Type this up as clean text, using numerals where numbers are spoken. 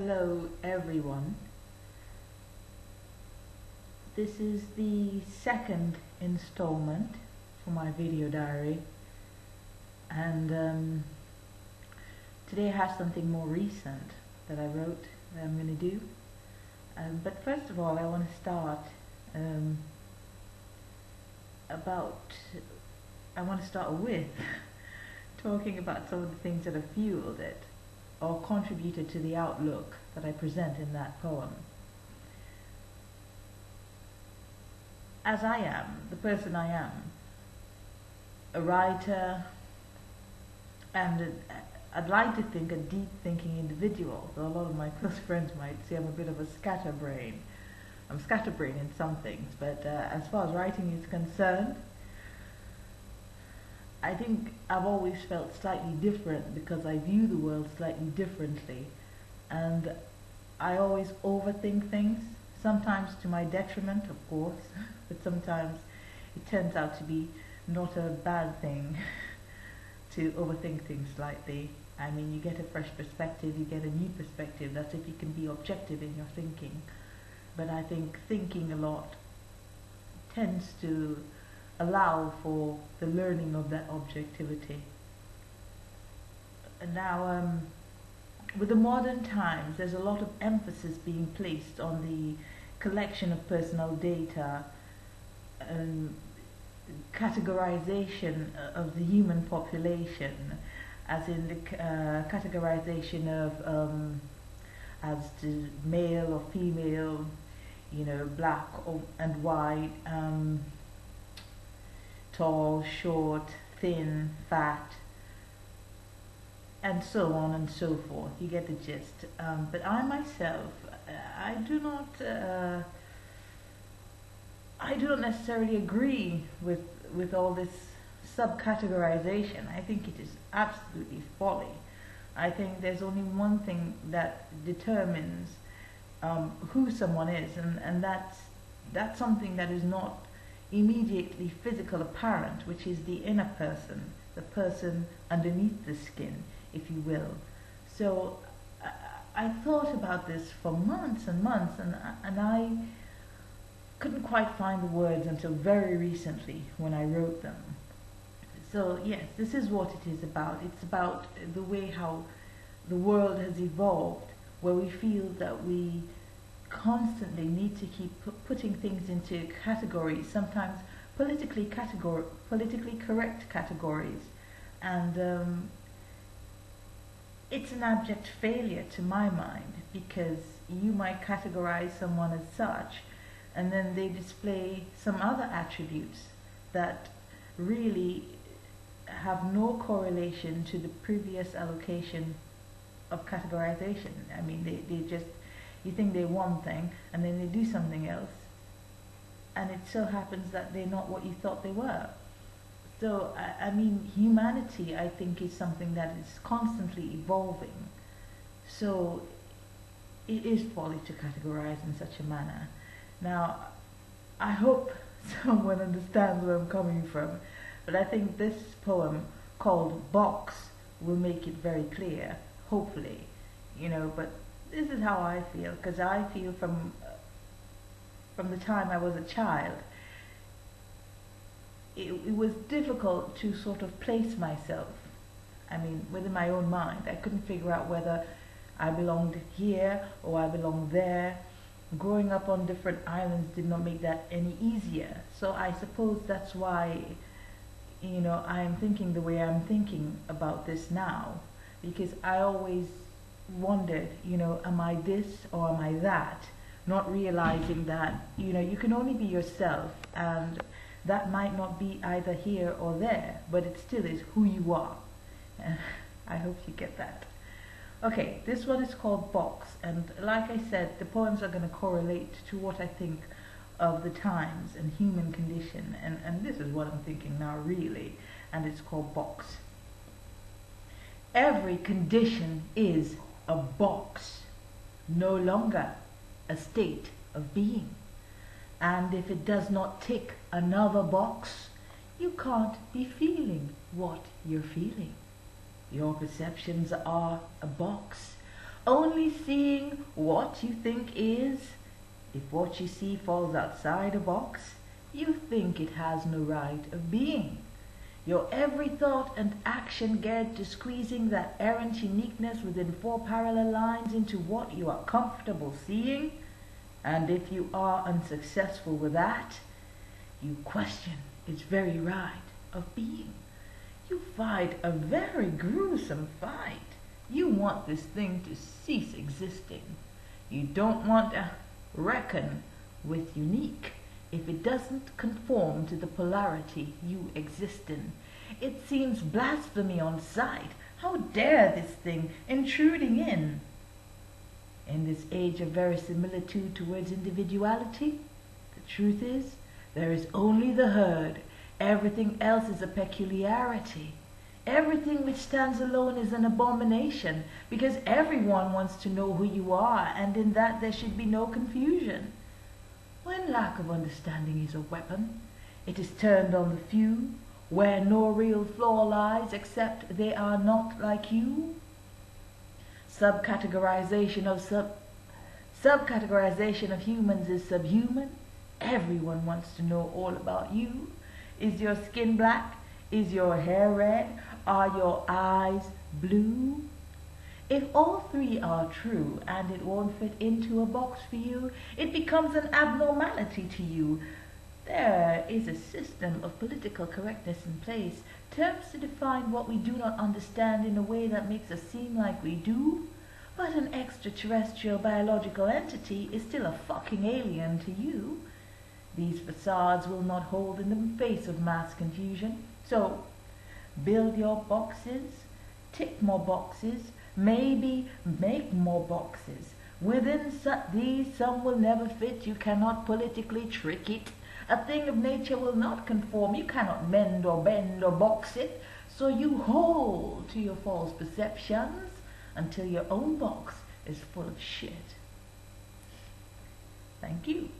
Hello everyone. This is the second installment for my video diary, and today I have something more recent that I wrote that I'm going to do. But first of all, I want to start with talking about some of the things that have fueled it or contributed to the outlook that I present in that poem. As I am, the person I am, a writer, and I'd like to think a deep thinking individual, though a lot of my close friends might say I'm a bit of a scatterbrain. I'm scatterbrained in some things, but as far as writing is concerned, I think I've always felt slightly different because I view the world slightly differently, and I always overthink things, sometimes to my detriment, of course, but sometimes it turns out to be not a bad thing to overthink things slightly. I mean, you get a fresh perspective, you get a new perspective. That's if you can be objective in your thinking. But I think thinking a lot tends to allow for the learning of that objectivity. And now, with the modern times, there's a lot of emphasis being placed on the collection of personal data and categorization of the human population, as in the categorization of as to male or female, you know, black and white, tall, short, thin, fat, and so on and so forth. You get the gist. But I myself, I do not necessarily agree with all this subcategorization. I think it is absolutely folly. I think there's only one thing that determines who someone is, and that's something that is not immediately physical apparent, which is the inner person, the person underneath the skin, if you will. So I thought about this for months and months, and I couldn't quite find the words until very recently when I wrote them. So yes, this is what it is about. It's about the way how the world has evolved, where we feel that we constantly need to keep putting things into categories, sometimes politically correct categories, and it's an abject failure to my mind, because you might categorize someone as such, and then they display some other attributes that really have no correlation to the previous allocation of categorization. I mean, they just, you think they're one thing, and then they do something else, and it so happens that they're not what you thought they were. So, I mean, humanity, I think, is something that is constantly evolving. So, it is folly to categorize in such a manner. Now, I hope someone understands where I'm coming from, but I think this poem called Box will make it very clear, hopefully, you know. But this is how I feel, because I feel from the time I was a child, it was difficult to sort of place myself. I mean, within my own mind, I couldn't figure out whether I belonged here or I belonged there. Growing up on different islands did not make that any easier. So I suppose that's why, you know, I'm thinking the way I'm thinking about this now, because I always wondered, you know, am I this or am I that? Not realizing that, you know, you can only be yourself, and that might not be either here or there, but it still is who you are. I hope you get that. Okay, this one is called Box, and like I said, the poems are going to correlate to what I think of the times and human condition, and this is what I'm thinking now, really, and it's called Box. Every condition is a box, no longer a state of being. And if it does not tick another box, you can't be feeling what you're feeling. Your perceptions are a box, only seeing what you think is. If what you see falls outside a box, you think it has no right of being. Your every thought and action geared to squeezing that errant uniqueness within four parallel lines into what you are comfortable seeing. And if you are unsuccessful with that, you question its very right of being. You fight a very gruesome fight. You want this thing to cease existing. You don't want to reckon with unique if it doesn't conform to the polarity you exist in. It seems blasphemy on sight. How dare this thing intruding in? In this age of verisimilitude towards individuality, the truth is, there is only the herd. Everything else is a peculiarity. Everything which stands alone is an abomination, because everyone wants to know who you are, and in that there should be no confusion. When lack of understanding is a weapon, it is turned on the few, where no real flaw lies except they are not like you. Subcategorization of humans is subhuman. Everyone wants to know all about you. Is your skin black? Is your hair red? Are your eyes blue? If all three are true and it won't fit into a box for you, it becomes an abnormality to you. There is a system of political correctness in place, terms to define what we do not understand in a way that makes us seem like we do. But an extraterrestrial biological entity is still a fucking alien to you. These facades will not hold in the face of mass confusion. So, build your boxes, tick more boxes, maybe make more boxes. Within these, some will never fit. You cannot politically trick it. A thing of nature will not conform. You cannot mend or bend or box it. So you hold to your false perceptions until your own box is full of shit. Thank you.